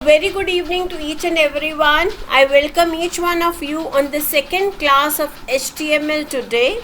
Very good evening to each and everyone. I welcome each one of you on the second class of HTML today.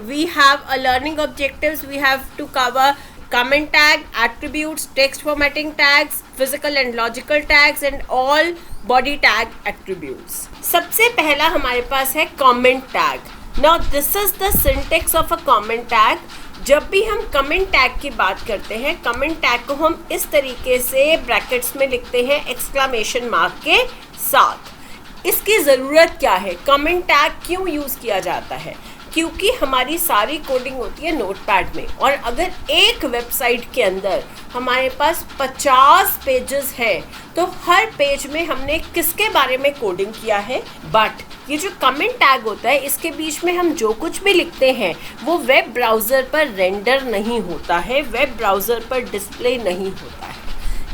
We have a learning objectives. We have to cover comment tag, attributes, text formatting tags, physical and logical tags and all body tag attributes. सबसे पहला हमारे पास है comment tag. Now this is the syntax of a comment tag. जब भी हम comment tag की बात करते हैं, comment tag को हम इस तरीके से ब्रैकेट्स में लिखते हैं एक्सक्लेमेशन मार्क के साथ. इसकी ज़रूरत क्या है? comment tag क्यों यूज़ किया जाता है? क्योंकि हमारी सारी कोडिंग होती है नोटपैड में, और अगर एक वेबसाइट के अंदर हमारे पास 50 पेजेस हैं तो हर पेज में हमने किसके बारे में कोडिंग किया है. बट ये जो कमेंट टैग होता है, इसके बीच में हम जो कुछ भी लिखते हैं वो वेब ब्राउज़र पर रेंडर नहीं होता है, वेब ब्राउज़र पर डिस्प्ले नहीं होता है.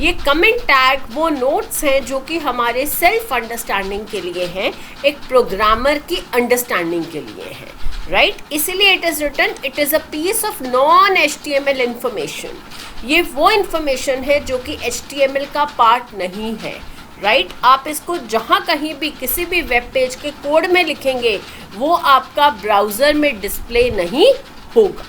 ये कमेंट टैग वो नोट्स हैं जो कि हमारे सेल्फ अंडरस्टैंडिंग के लिए हैं, एक प्रोग्रामर की अंडरस्टैंडिंग के लिए हैं, राइट. इसीलिए it is written, it is a piece of non HTML information. ये वो इंफॉर्मेशन है जो कि HTML का पार्ट नहीं है, राइट. आप इसको जहाँ कहीं भी किसी भी वेब पेज के कोड में लिखेंगे वो आपका ब्राउज़र में डिस्प्ले नहीं होगा.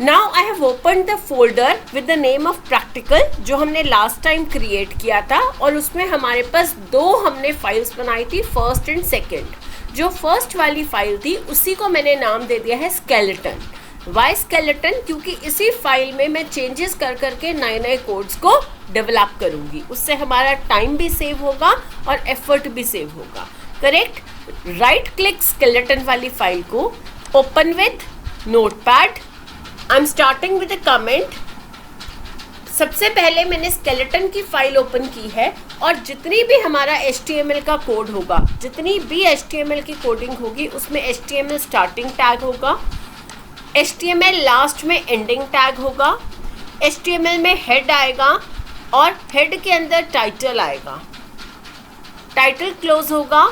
Now I have open the folder with the name of practical, जो हमने लास्ट टाइम क्रिएट किया था, और उसमें हमारे पास दो हमने फाइल्स बनाई थी, फर्स्ट एंड सेकेंड. जो फर्स्ट वाली फाइल थी उसी को मैंने नाम दे दिया है स्केलेटन. Y skeleton? क्योंकि इसी फाइल में मैं चेंजेस कर करके नए नए कोड्स को डेवलप करूँगी. उससे हमारा टाइम भी सेव होगा और एफर्ट भी सेव होगा, करेक्ट. राइट क्लिक स्केलेटन वाली फाइल को, open with notepad. I am starting with a comment. सबसे पहले मैंने स्केलेटन की फाइल ओपन की है, और जितनी भी हमारा HTML का कोड होगा, जितनी भी HTML की कोडिंग होगी, उसमें HTML स्टार्टिंग टैग होगा, HTML लास्ट में एंडिंग टैग होगा, HTML में हेड आएगा और हेड के अंदर टाइटल आएगा, टाइटल क्लोज होगा,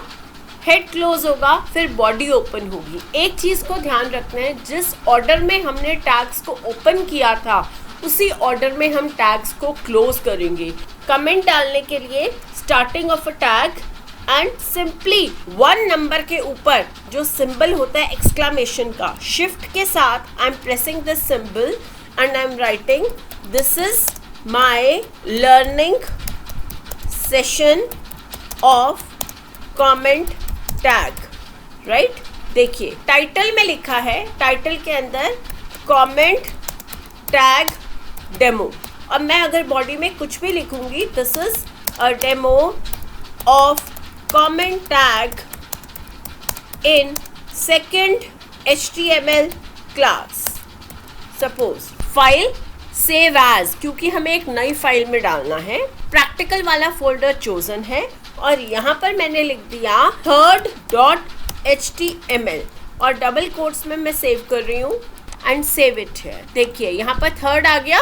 हेड क्लोज होगा, फिर बॉडी ओपन होगी. एक चीज़ को ध्यान रखना है, जिस ऑर्डर में हमने टैग्स को ओपन किया था उसी ऑर्डर में हम टैग्स को क्लोज करेंगे. कमेंट डालने के लिए starting of a tag and simply 1 number के ऊपर जो सिंबल होता है एक्सक्लेमेशन का, शिफ्ट के साथ I am pressing this symbol and I am writing this is my learning session of comment tag, right. देखिए टाइटल में लिखा है, टाइटल के अंदर कमेंट टैग डेमो. अब मैं अगर बॉडी में कुछ भी लिखूंगी, this is a demo of comment tag in second HTML class. Suppose file save as, क्योंकि हमें एक नई फाइल में डालना है. प्रैक्टिकल वाला फोल्डर चोजन है और यहाँ पर मैंने लिख दिया third.html और डबल कोट्स में मैं सेव कर रही हूँ एंड सेव इट है. देखिए यहाँ पर थर्ड आ गया,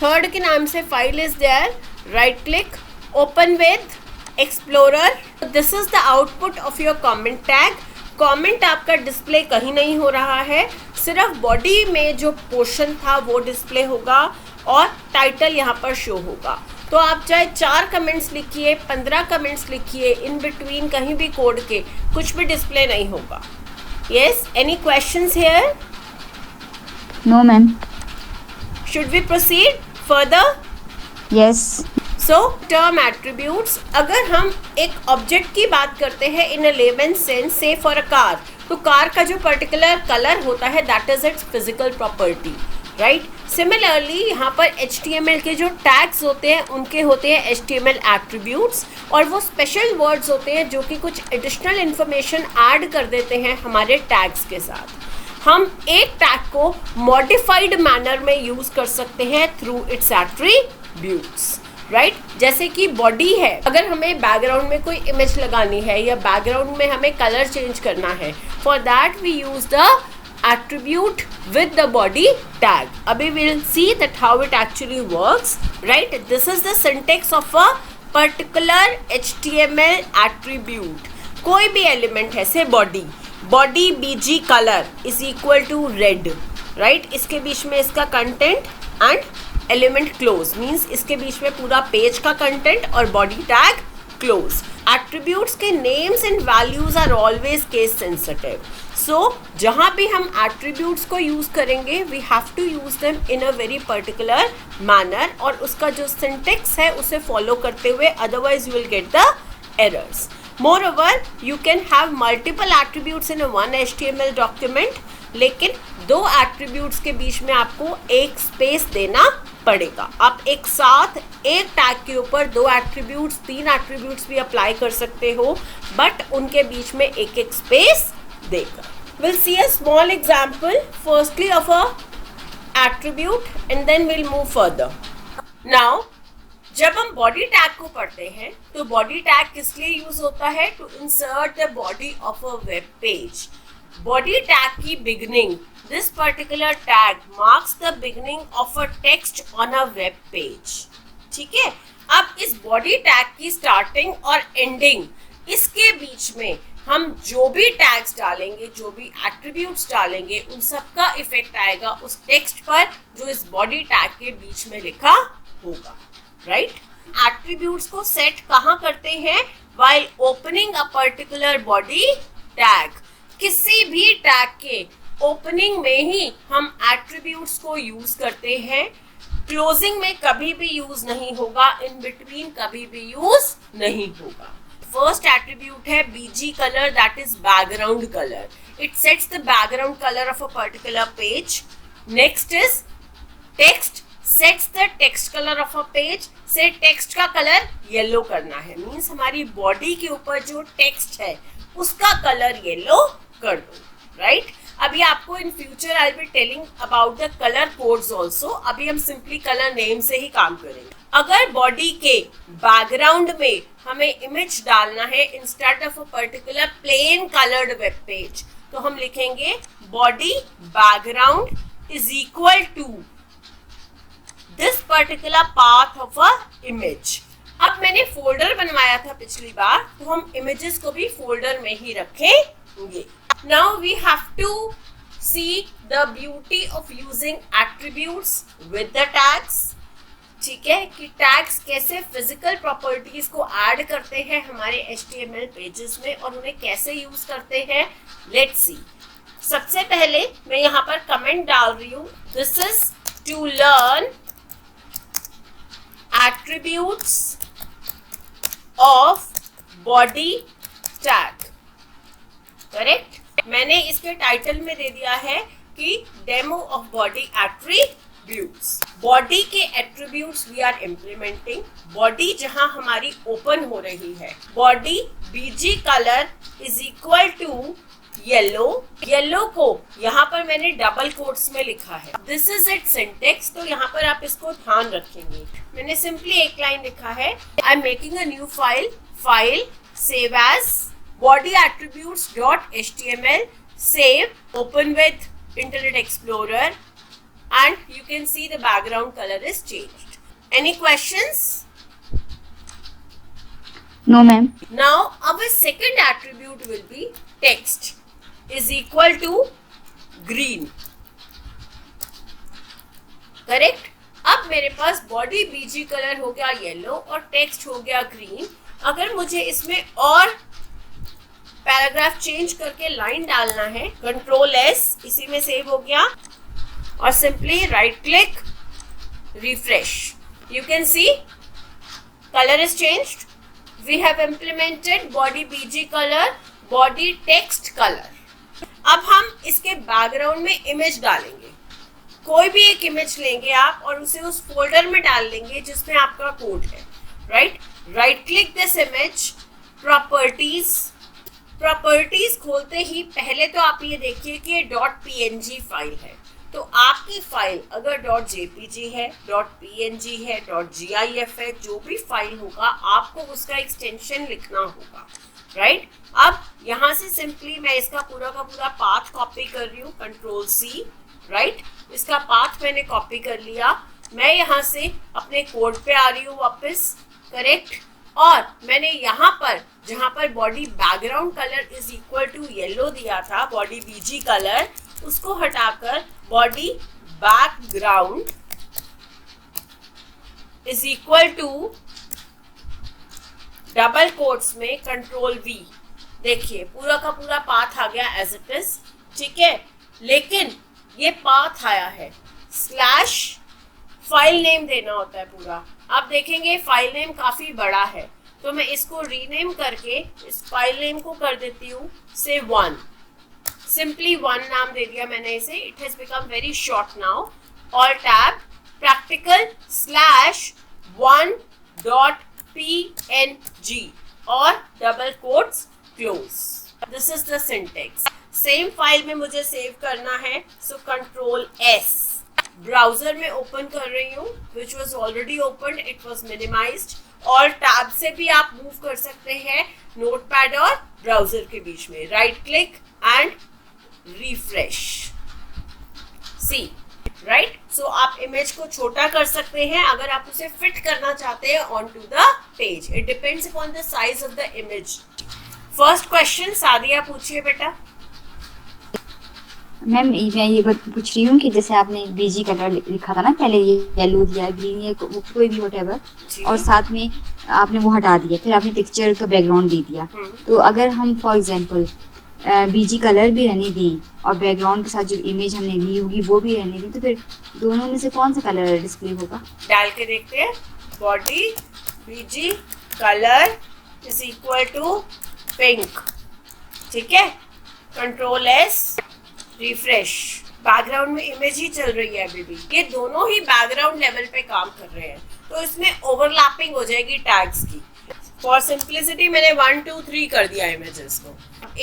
थर्ड के नाम से file is there. Right click, open with explorer. This is the output of your comment tag. Comment आपका डिस्प्ले कहीं नहीं हो रहा है, सिर्फ बॉडी में जो पोर्शन था वो डिस्प्ले होगा और टाइटल यहाँ पर शो होगा. तो आप चाहे 4 कमेंट्स लिखिए, 15 कमेंट्स लिखिए, इन बिटवीन कहीं भी कोड के कुछ भी डिस्प्ले नहीं होगा. Yes, any questions here? No, ma'am. Should we proceed further? Yes. So, term attributes. अगर हम एक ऑब्जेक्ट की बात करते हैं in a layman's sense, say for a car, तो कार का जो पर्टिकुलर कलर होता है that is its physical property, right? Similarly, यहाँ पर HTML के जो टैग्स होते हैं उनके होते हैं HTML attributes, और वो स्पेशल वर्ड्स होते हैं जो कि कुछ एडिशनल इन्फॉर्मेशन ऐड कर देते हैं हमारे टैग्स के साथ. हम एक टैग को मॉडिफाइड मैनर में यूज़ कर सकते हैं थ्रू इट्स एट्रीब्यूट्स, राइट. जैसे कि बॉडी है, अगर हमें बैकग्राउंड में कोई इमेज लगानी है या बैकग्राउंड में हमें कलर चेंज करना है, for that we use the attribute with the body tag. Abhi we'll see that how it actually works, right? This is the syntax of a particular HTML attribute. कोई भी element है, say body, bg color is equal to red, right, इसके बीच में इसका content and element close, means इसके बीच में पूरा पेज का कंटेंट और बॉडी टैग क्लोज. एट्रीब्यूट्स के names and values are always case sensitive. So जहाँ भी हम एट्रीब्यूट्स को यूज़ करेंगे we have to use them in a very particular manner, और उसका जो सिंटेक्स है उसे फॉलो करते हुए, otherwise you will get the errors. Moreover, you can have multiple attributes in a one HTML document, लेकिन दो एट्रीब्यूट्स के बीच में आपको एक स्पेस देना पड़ेगा. आप एक साथ एक टैग के ऊपर दो एट्रीब्यूट्स, तीन एट्रीब्यूट्स भी अप्लाई कर सकते हो, बट उनके बीच में एक एक स्पेस देकर. We'll see a small example firstly of a attribute and then we'll move further. Now, जब हम बॉडी टैग को पढ़ते हैं तो बॉडी टैग किस लिए यूज होता है? To insert the body of a web page. Body tag की beginning, this particular tag marks the beginning of a text on a web page. ठीक है, अब इस बॉडी टैग की स्टार्टिंग और एंडिंग, इसके बीच में हम जो भी टैग्स डालेंगे, जो भी एट्रीब्यूट्स डालेंगे, उन सब का इफेक्ट आएगा उस टेक्स्ट पर जो इस बॉडी टैग के बीच में लिखा होगा. राइट, एट्रीब्यूट्स को सेट कहाँ करते हैं? While opening a particular body tag. किसी भी टैग के ओपनिंग में ही हम एट्रीब्यूट्स को यूज करते हैं. क्लोजिंग में कभी भी यूज नहीं होगा, इन बिटवीन कभी भी यूज नहीं होगा. फर्स्ट एट्रीब्यूट है BG colour, that is background colour. It sets the background colour of a particular page. Next is text, sets the text colour of a page. से text का colour yellow करना है, means हमारी body के ऊपर जो text है उसका कलर येलो कर दो. राइट, अभी आपको in future I will telling about the colour codes also. अभी हम सिंपली कलर नेम से ही काम करेंगे. अगर बॉडी के बैकग्राउंड में हमें इमेज डालना है instead of a particular plain coloured web page, तो हम लिखेंगे body background is equal to this particular path of a image. अब मैंने फोल्डर बनवाया था पिछली बार, तो हम इमेजेस को भी फोल्डर में ही रखेंगे. Now we have to see the beauty of using attributes with the tags. ठीक है, कि टैग्स कैसे फिजिकल प्रॉपर्टीज को ऐड करते हैं हमारे HTML पेजेस में और उन्हें कैसे यूज करते हैं. Let's see. सबसे पहले मैं यहाँ पर कमेंट डाल रही हूँ, this is to learn attributes of body tag. Correct, मैंने इसके टाइटल में दे दिया है कि demo of body attributes. Body के attributes we are implementing. Body जहां हमारी ओपन हो रही है, body BG colour is equal to yellow. Yellow को यहाँ पर मैंने डबल कोट्स में लिखा है. दिस इज इट सिंटेक्स, तो यहाँ पर आप इसको ध्यान रखेंगे. मैंने सिंपली एक लाइन लिखा है, I am making a new file save as body attributes dot html, save, open with Internet Explorer, and you can see the background color is changed. Any questions? No, ma'am. Now our second attribute will be text is equal to green. Correct? अब मेरे पास body BG colour हो गया yellow और text हो गया green. अगर मुझे इसमें और पैराग्राफ चेंज करके लाइन डालना है, कंट्रोल एस, इसी में सेव हो गया और simply right click, refresh. You can see colour is changed. We have implemented body BG colour, body text colour. अब हम इसके बैकग्राउंड में इमेज डालेंगे. कोई भी एक इमेज लेंगे आप और उसे उस फोल्डर में डाल देंगे जिसमें आपका कोड है. Right click this image, properties खोलते ही पहले तो आप ये देखिए कि ये .png फाइल है. तो आपकी फाइल अगर .jpg है, .png है, .gif है, जो भी फाइल होगा आपको उसका एक्सटेंशन लिखना होगा. राइट, अब यहाँ से सिंपली मैं इसका पूरा का पूरा पाथ कॉपी कर रही हूँ, कंट्रोल C. राइट, इसका पाथ मैंने कॉपी कर लिया. मैं यहाँ से अपने कोड पे आ रही हूँ वापस. करेक्ट, और मैंने यहाँ पर जहाँ पर body background colour is equal to yellow दिया था, बॉडी बीजी कलर, उसको हटाकर body background is equal to double quotes में कंट्रोल वी। देखिए पूरा का पूरा पाथ आ गया एज इट इज, ठीक है। लेकिन ये पाथ आया है, स्लैश फाइल नेम देना होता है पूरा। आप देखेंगे फाइल नेम काफी बड़ा है, तो मैं इसको रीनेम करके इस फाइल नेम को कर देती हूँ से 1, सिंपली 1 नाम दे दिया मैंने इसे। It has become very short now. और टैब प्रैक्टिकल स्लैश 1.png और double quotes close. This is the syntax. Same file में मुझे सेव करना है, सो कंट्रोल एस। ब्राउजर में ओपन कर रही हूँ, which was already open, it was minimised. और टैब से भी आप मूव कर सकते हैं नोटपैड और ब्राउजर के बीच में। Right click and refresh. See right. So आप इमेज को छोटा कर सकते हैं अगर आप उसे फिट करना चाहते हैं on to the page. It depends upon the size of the image. First question Sadia पूछिए बेटा। मैम मैं ये पूछ रही हूँ कि जैसे आपने बीजी कलर लिखा था ना पहले, ये येलो दिया, ग्रीन, ये कोई भी व्हाटएवर, और साथ में आपने वो हटा दिया, फिर आपने पिक्चर का बैकग्राउंड दे दिया। तो अगर हम फॉर एग्जांपल बीजी कलर भी रहने दें और बैकग्राउंड के साथ जो इमेज हमने ली होगी वो भी रहने दें, तो फिर दोनों में से कौन सा कलर डिस्प्ले होगा? डाल के देखते हैं। Body BG colour is equal to pink, ठीक है। Control S, refresh. बैकग्राउंड में इमेज ही चल रही है अभी भी, ये दोनों ही बैकग्राउंड लेवल पे काम कर रहे हैं, तो इसमें ओवरलैपिंग हो जाएगी टैग्स की। फॉर सिंप्लिसिटी मैंने 1 2 3 कर दिया इमेजेस को।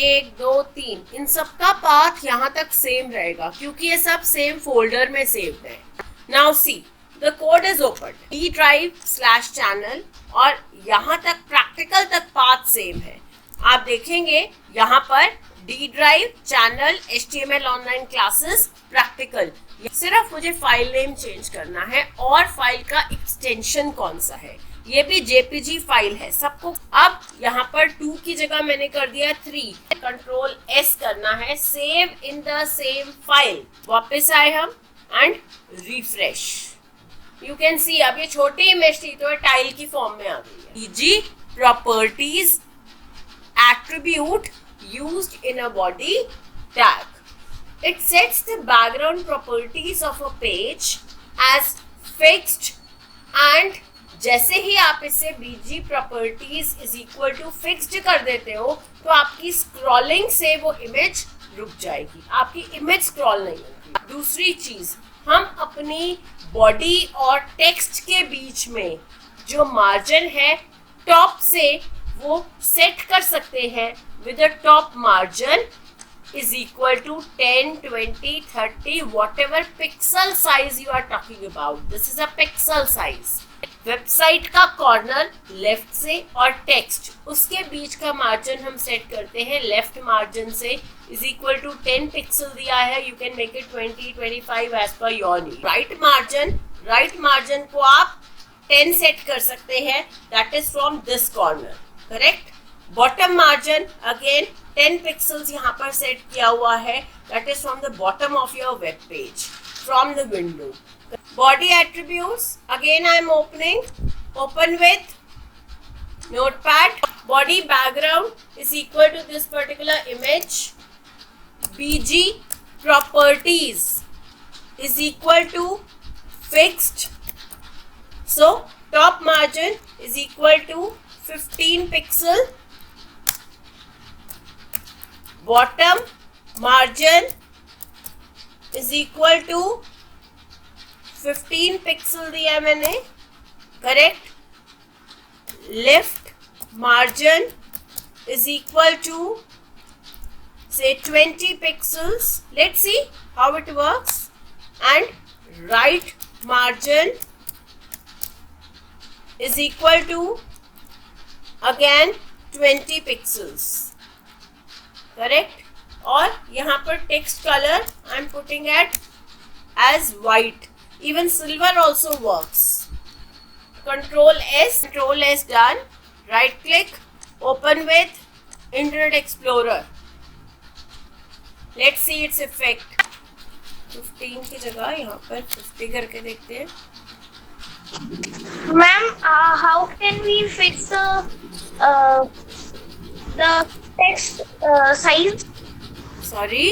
1 2 3 इन सब का पाथ यहाँ तक सेम रहेगा क्योंकि ये सब सेम फोल्डर में सेव है। Now see the code is open, D drive slash channel, और यहाँ तक प्रैक्टिकल तक पाथ सेम है। आप देखेंगे यहाँ पर D drive channel HTML online classes practical. सिर्फ मुझे फाइल नेम चेंज करना है और फाइल का एक्सटेंशन कौन सा है। ये भी JPG फाइल है सबको। अब यहाँ पर 2 की जगह मैंने कर दिया 3। कंट्रोल S करना है, save in the same file. वापस आए हम एंड रिफ्रेश। यू कैन सी अब ये छोटी इमेज थी तो टाइल की फॉर्म में आ गई है। EG properties attribute used in a body tag. It sets the background properties of a page as fixed and जैसे ही आप इसे BG properties is equal to fixed कर देते हो तो आपकी स्क्रॉलिंग से वो इमेज रुक जाएगी, आपकी इमेज स्क्रॉल नहीं होगी। दूसरी चीज, हम अपनी बॉडी और टेक्स्ट के बीच में जो मार्जिन है टॉप से वो सेट कर सकते हैं with a top margin is equal to 10, 20, 30, whatever pixel size you are talking about. This is a pixel size. Website का कॉर्नर लेफ्ट से और टेक्स्ट उसके बीच का मार्जिन हम सेट करते हैं लेफ्ट मार्जिन से इज इक्वल टू 10 पिक्सल दिया है। You can make it 20, 25 as per your need. Right margin को आप 10 सेट कर सकते हैं, that is from this corner, correct. Bottom margin again 10 pixels यहाँ पर सेट किया हुआ है, that is from the bottom of your web page, from the window. Body attributes, again I am open with notepad. Body background is equal to this particular image. BG properties is equal to fixed. So top margin is equal to 15 pixel. Bottom margin is equal to 15 pixel दिया मैंने, correct. Left margin is equal to say 20 pixels. Let's see how it works. And right margin is equal to again 20 pixels, correct. और यहाँ पर text color I am putting at as white. Even silver also works. Control S done. Right click, open with Internet Explorer. Let's see its effect. 15 की जगह यहाँ पर 50 करके देखते हैं। Ma'am, how can we fix the text size? Sorry,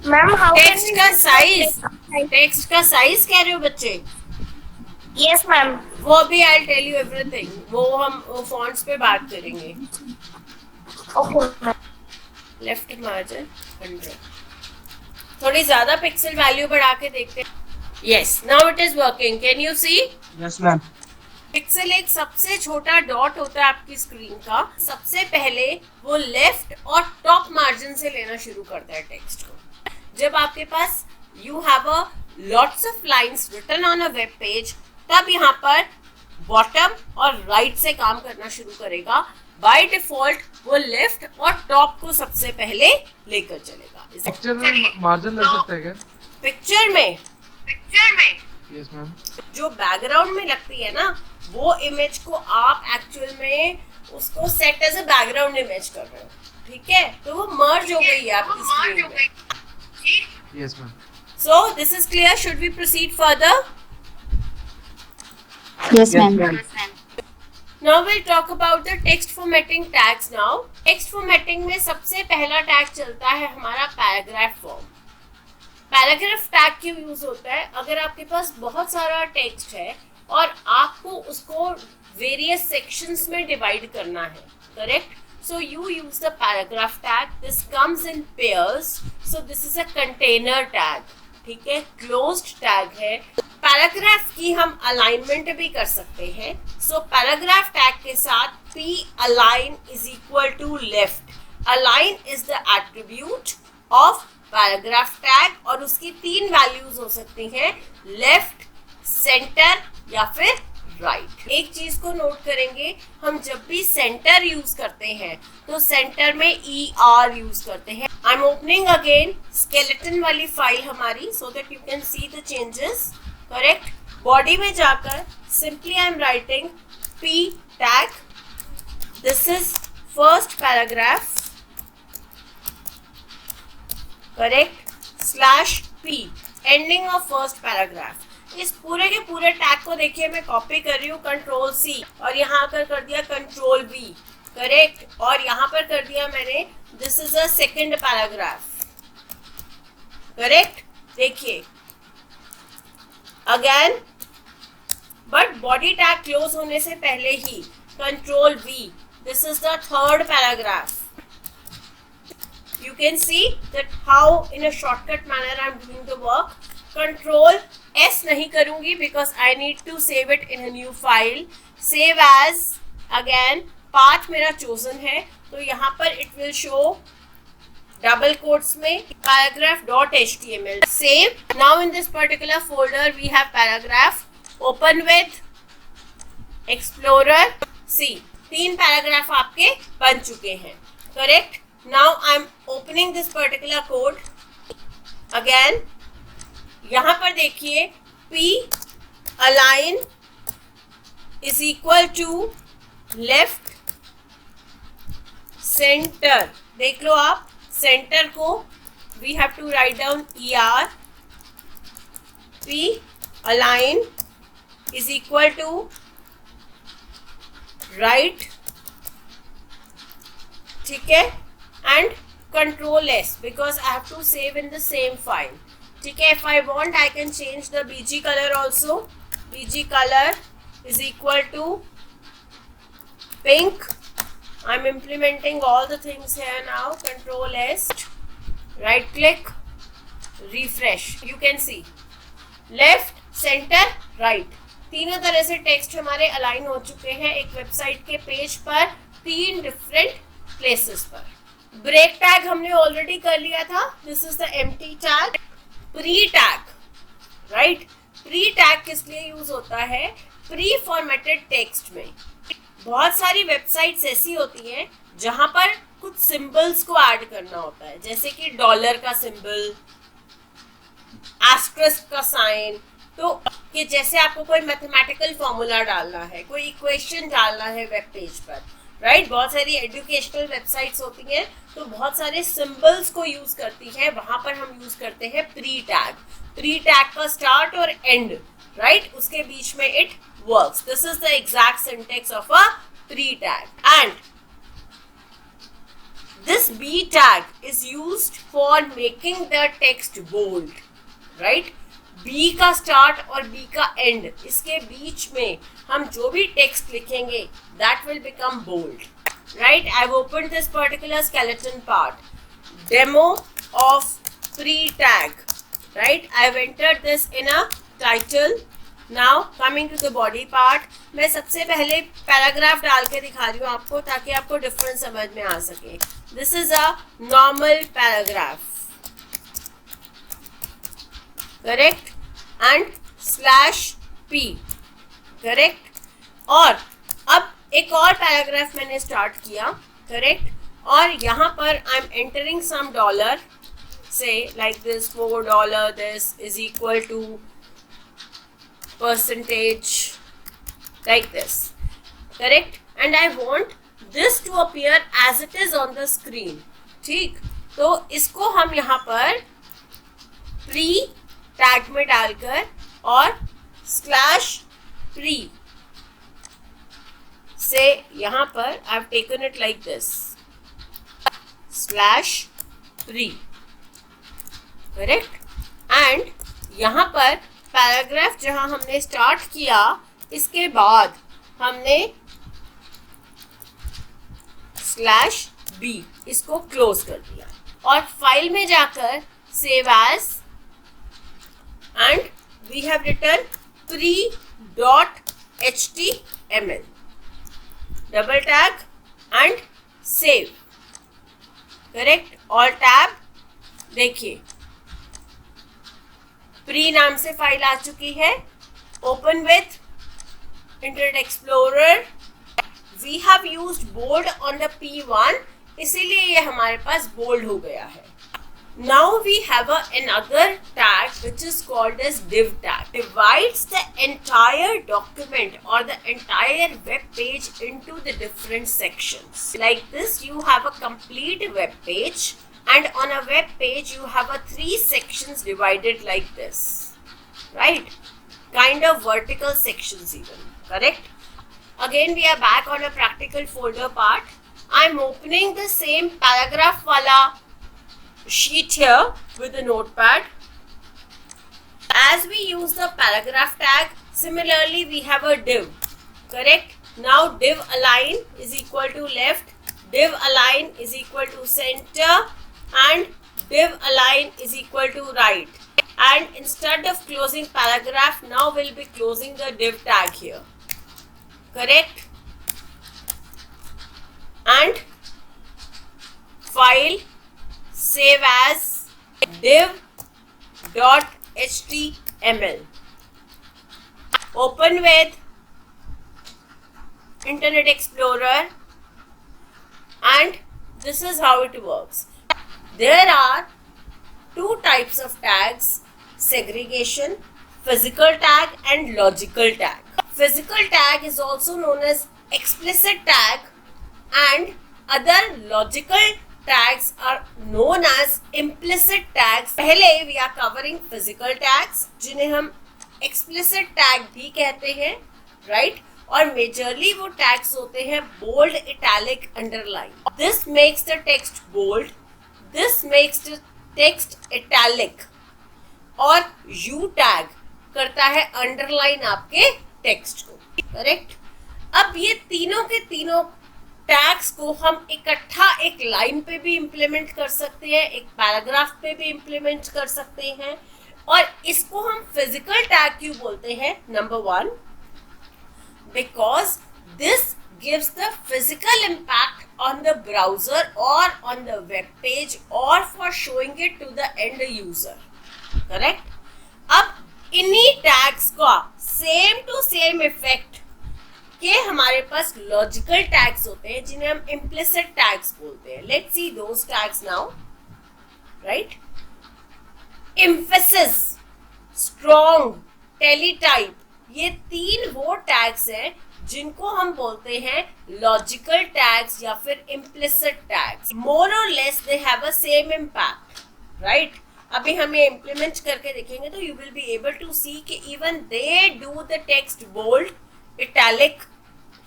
Ma'am, how can text we का fix the size, text size? Text का size कह रहे हो बच्चे? Yes, ma'am. वो भी आई टेल यू एवरीथिंग, वो हम फॉन्ट्स पे बात करेंगे। Okay, ma'am. लेफ्ट मार्जिन 100, थोड़ी ज्यादा पिक्सल वैल्यू बढ़ा के देखते हैं। Yes, now it is working, can you see? Yes ma'am. Pixel एक सबसे छोटा डॉट होता है आपकी स्क्रीन का, सबसे पहले वो लेफ्ट और टॉप मार्जिन से लेना शुरू करता है टेक्स्ट को। जब आपके पास you have a lots of lines written on a web page, तब यहाँ पर बॉटम और राइट से काम करना शुरू करेगा। बाय डिफॉल्ट वो लेफ्ट और टॉप को सबसे पहले लेकर चलेगा। पिक्चर में मार्जिन लग सकता है क्या? पिक्चर में यस मैम। जो बैकग्राउंड में लगती है ना, वो इमेज को आप एक्चुअल में उसको set as a background image कर रहे हो, ठीक है? तो वो मर्ज हो गई है आपकी स्क्रीन में। Yes ma'am. So this is clear, should we proceed further? Yes ma'am. Now we'll talk about the text formatting tags now. Text formatting में सबसे पहला टैग चलता है हमारा पैराग्राफ फॉर्म। पैराग्राफ टैग क्यों यूज होता है? अगर आपके पास बहुत सारा टेक्स्ट है और आपको उसको वेरियस सेक्शंस में डिवाइड करना है, correct? So you use the paragraph tag. This comes in pairs. So this is a container tag. ठीक है, क्लोज्ड टैग है। पैराग्राफ की हम अलाइनमेंट भी कर सकते हैं। सो पैराग्राफ टैग के साथ p align is equal to left. Align is the attribute of paragraph tag और उसकी 3 वैल्यूज हो सकती हैं, लेफ्ट, सेंटर या फिर राइट। एक चीज को नोट करेंगे, हम जब भी सेंटर यूज करते हैं तो सेंटर में ER यूज करते हैं। I am opening again skeleton वाली फाइल हमारी, so that you can see the changes, correct? Body में जाकर simply I am writing P tag, this is first paragraph, correct, /P ending of first paragraph. इस पूरे के पूरे tag को देखिए, मैं कॉपी कर रही हूँ Ctrl+C और यहाँ आकर कर दिया Ctrl+V, करेक्ट? और यहाँ पर कर दिया मैंने this is a second paragraph, correct? देखिए again, but body tag close होने से पहले ही Ctrl+V, this is the third paragraph. You can see that how in a shortcut manner I am doing the work. Ctrl+S नहीं करूँगी because I need to save it in a new file. Save as, again path मेरा chosen है, तो यहाँ पर it will show double quotes में paragraph.html. Save. Now in this particular folder we have paragraph. Open with Explorer. See, 3 paragraph आपके बन चुके हैं, correct? Now I'm opening this particular code. Again, यहाँ पर देखिए P align is equal to left, center. देख लो आप, center को we have to write down ER. P align is equal to right, ठीक है? And Ctrl+S because I have to save in the same file. ठीक है? If I want, I can change the BG color also. BG color is equal to pink. I'm implementing all the things here now. Ctrl+S, right click, refresh. You can see left, center, right. तीनों तरह से text हमारे align हो चुके हैं एक website के page पर, 3 डिफरेंट प्लेसेस पर। ब्रेक टैग हमने ऑलरेडी कर लिया था, this is the empty tag. Pre tag, right? Pre tag किस लिए यूज होता है? प्री फॉर्मेटेड टेक्स्ट में बहुत सारी वेबसाइट्स ऐसी होती हैं जहां पर कुछ सिंबल्स को ऐड करना होता है, जैसे कि डॉलर का सिंबल, एस्टेरिस्क का साइन। तो कि जैसे आपको कोई मैथमेटिकल फॉर्मूला डालना है, कोई इक्वेशन डालना है वेब पेज पर, राइट, बहुत सारी एजुकेशनल वेबसाइट्स होती हैं तो बहुत सारे सिंबल्स को यूज करती हैं, वहां पर हम यूज करते हैं प्री टैग। प्री टैग का स्टार्ट और एंड, राइट, उसके बीच में it works. This is the exact syntax of a pre tag. And this B tag is used for making the text bold, right? B का start और B का end, इसके बीच में हम जो भी text लिखेंगे that will become bold, right? I've opened this particular skeleton part, demo of pre-tag, right? I've entered this in a title. Now coming to the body part, मैं सबसे पहले पैराग्राफ डाल के दिखा रही हूँ आपको ताकि आपको डिफरेंस समझ में आ सके। This is a normal paragraph, correct? And /p, correct? और अब एक और पैराग्राफ मैंने स्टार्ट किया, करेक्ट? और यहाँ पर I am entering some dollar, say like this, $4 this is equal to percentage, like this, correct? And I want this to appear as it is on the screen, ठीक? तो इसको हम यहाँ पर प्री टैग में डालकर और /pre से यहाँ पर I've taken it like this, /pre, correct? And यहाँ पर पैराग्राफ जहाँ हमने स्टार्ट किया इसके बाद हमने /b इसको क्लोज कर दिया और फाइल में जाकर save as and we have written pre.html, double tag and save, correct? All tab, देखिए प्री नाम से फाइल आ चुकी है। Open with internet explorer, we have used bold on the P1, इसीलिए ये हमारे पास बोल्ड हो गया है। Now we have another tag which is called as div tag. Divides the entire document or the entire web page into the different sections. Like this, you have a complete web page, and on a web page you have a 3 sections divided like this, right? Kind of vertical sections even, correct? Again we are back on a practical folder part. I'm opening the same paragraph wala sheet here with a notepad. As we use the paragraph tag, similarly we have a div, correct? Now div align is equal to left, div align is equal to center, and div align is equal to right. And instead of closing paragraph, now we'll be closing the div tag here, correct? And file, save as div.html, open with Internet Explorer, and this is how it works. There are 2 types of tags: segregation, physical tag and logical tag. Physical tag is also known as explicit tag, and other logical tags are known as implicit tags. पहले we are covering physical tags जिन्हें हम explicit tag भी कहते हैं, right? और majorly वो tags होते हैं bold, italic, underline. This makes the text bold, this makes the text italic, और U tag करता है underline आपके text को, correct? अब ये तीनों के तीनों टैग्स को हम इकट्ठा एक लाइन पे भी इम्प्लीमेंट कर सकते हैं, एक पैराग्राफ पे भी इम्प्लीमेंट कर सकते हैं। और इसको हम फिजिकल टैग क्यों बोलते हैं? Number 1, because this gives the physical impact on the browser और ऑन द वेब पेज और for showing it to the end user, correct? अब इन्हीं टैग्स का सेम टू सेम इफेक्ट के हमारे पास लॉजिकल टैग्स होते हैं जिन्हें हम इम्प्लिसिट टैग्स बोलते हैं. Let's C those tags now. Right, emphasis, strong, teletype, ये तीन वो टैग्स हैं जिनको हम बोलते हैं लॉजिकल टैग्स या फिर इम्प्लिसिट टैग्स. मोर और less they have a same impact, right. अभी हम ये इम्प्लीमेंट करके देखेंगे तो you will be able to see कि even they do the text bold, italic,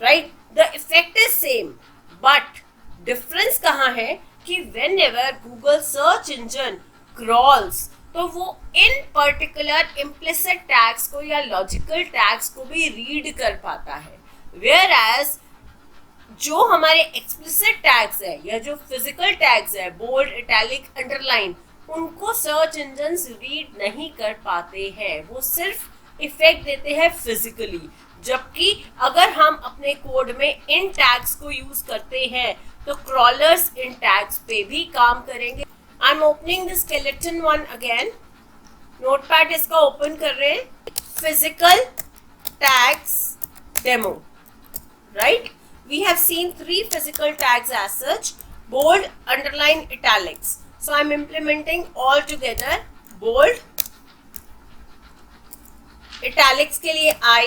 right. The effect is same, but difference कहाँ है कि whenever Google search engine crawls तो वो इन पर्टिकुलर इम्प्लिसिट टैग्स को या लॉजिकल टैग्स को भी रीड कर पाता है, वेयर एज जो हमारे एक्सप्लिसिट टैग्स है या जो फिजिकल टैग्स है बोल्ड, इटैलिक, अंडरलाइन, उनको सर्च इंजन्स रीड नहीं कर पाते हैं. वो सिर्फ इफेक्ट देते हैं फिजिकली. जबकि अगर हम अपने कोड में इन टैग्स को यूज करते हैं तो क्रॉलर्स इन टैग्स पे भी काम करेंगे. I am opening the skeleton one again. Notepad इसका ओपन कर रहे हैं. Physical tags demo, right. We have seen 3 physical tags as such: bold, underline, italics. So I'm implementing all together. Bold, italics के लिए I,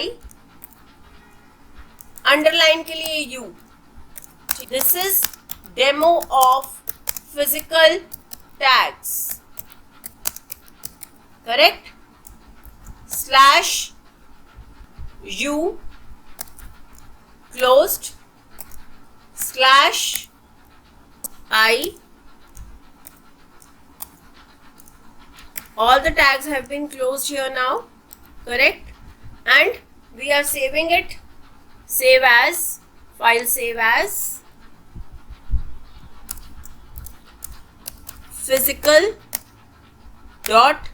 underline के लिए U. This is demo of physical tags. Correct? Slash U closed. Slash I. All the tags have been closed here now, correct? And we are saving it. Save as, file save as physical dot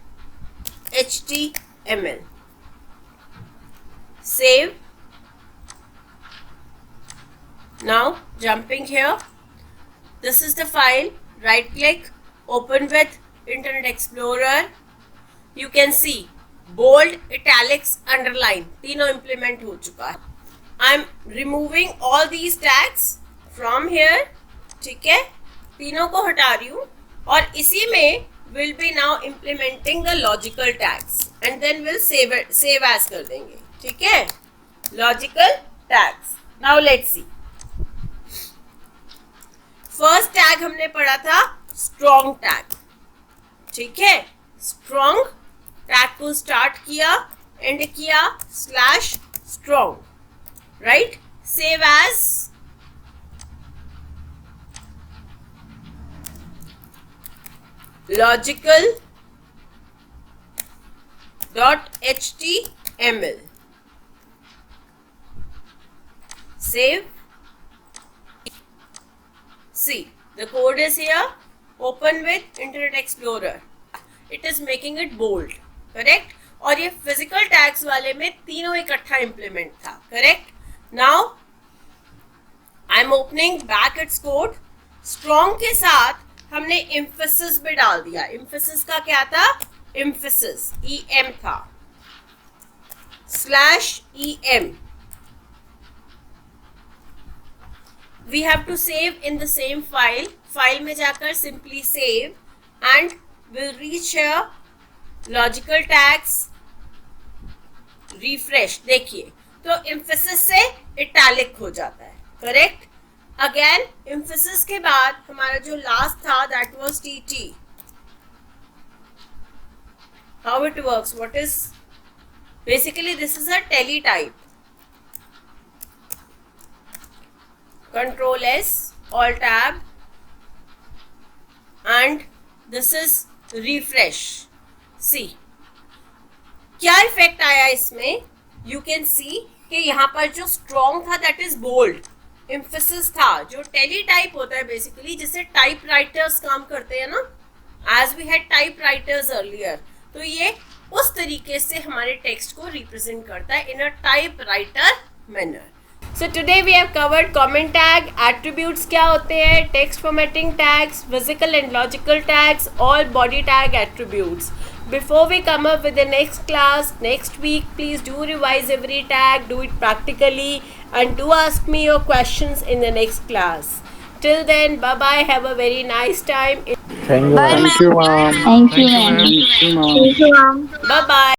html. Save. Now jumping here, this is the file. Right click, open with Internet Explorer. You can see bold, italics, underline तीनों implement हो चुका है. I'm removing all these tags from here. ठीक है, तीनों को हटा रही हूँ और इसी में will be now implementing the logical tags and then we'll save as कर देंगे. ठीक है, logical tags. Now let's see. First tag हमने पढ़ा था स्ट्रॉन्ग टैग. ठीक है, स्ट्रॉन्ग टैग को स्टार्ट किया, एंड किया slash strong, right. Save as, logical dot html. सेव. See, the code is here. Open with Internet Explorer. It is making it bold, correct? और ये physical tags वाले में तीनों इकट्ठा implement था, correct? Now, I'm opening back its code. Strong के साथ हमने emphasis भी डाल दिया. Emphasis का क्या था? Emphasis, EM था. Slash EM. We have to save in the same file. File में जाकर simply save and we'll reach here. Logical tags, refresh. देखिए तो emphasis से italic हो जाता है, correct? Again emphasis के बाद हमारा जो last था that was TT. How it works? What is basically this is a teletype. Control S, Alt Tab, and this is refresh. See, क्या इफेक्ट आया इसमें? You can see कि यहाँ पर जो strong था that is bold, emphasis था जो teletype होता है basically, जिससे typewriters काम करते हैं ना, as we had typewriters earlier. तो ये उस तरीके से हमारे टेक्स्ट को रिप्रेजेंट करता है in a typewriter manner. So today we have covered comment tag, attributes क्या होते हैं, text formatting tags, physical and logical tags, all body tag attributes. Before we come up with the next class next week, please do revise every tag, do it practically, and do ask me your questions in the next class. Till then, bye bye. Have a very nice time. Thank you, ma'am. Thank you, ma'am. Thank you, ma'am. Bye bye.